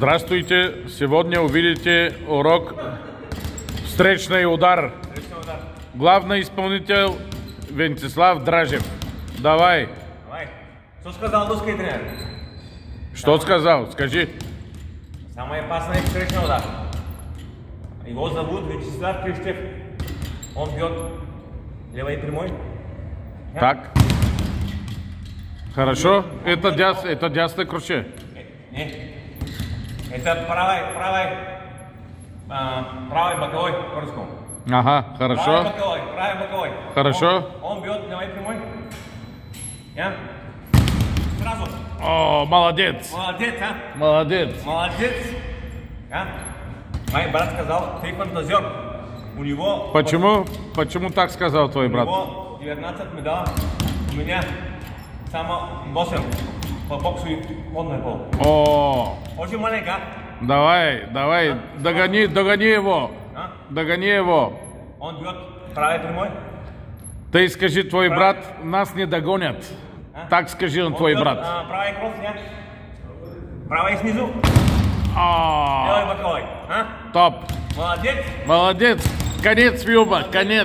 Здравствуйте! Сегодня увидите урок встречный удар. Главный исполнитель Венцислав Дражев. Давай. Что сказал русский тренер? Что сказал? Скажи. Самый опасный встречный удар. Его зовут Вячеслав Криштев. Он бьет левой прямой. Так. Хорошо. Это дясный круче. Нет. Это правый боковой по-русски. Ага, хорошо. Правый боковой. Хорошо. Он бьет левой прямой. Я? Сразу. О, молодец. Молодец, а? Молодец. Молодец. А? Мой брат сказал, ты фантазер. У него... Почему так сказал твой брат? У него 19 медалей. У меня само 8 по боксу и водной пол. О, Очень маленько. давай, догони его. А? Догони его. Он бьет правой прямой. Ты скажи, твой брат нас не догонят. А? Так скажи он, твой бьет, брат. Правый кросс, нет? Правый снизу. О, Левый боковой. А? топ. Молодец. Молодец. Конец фильма, конец.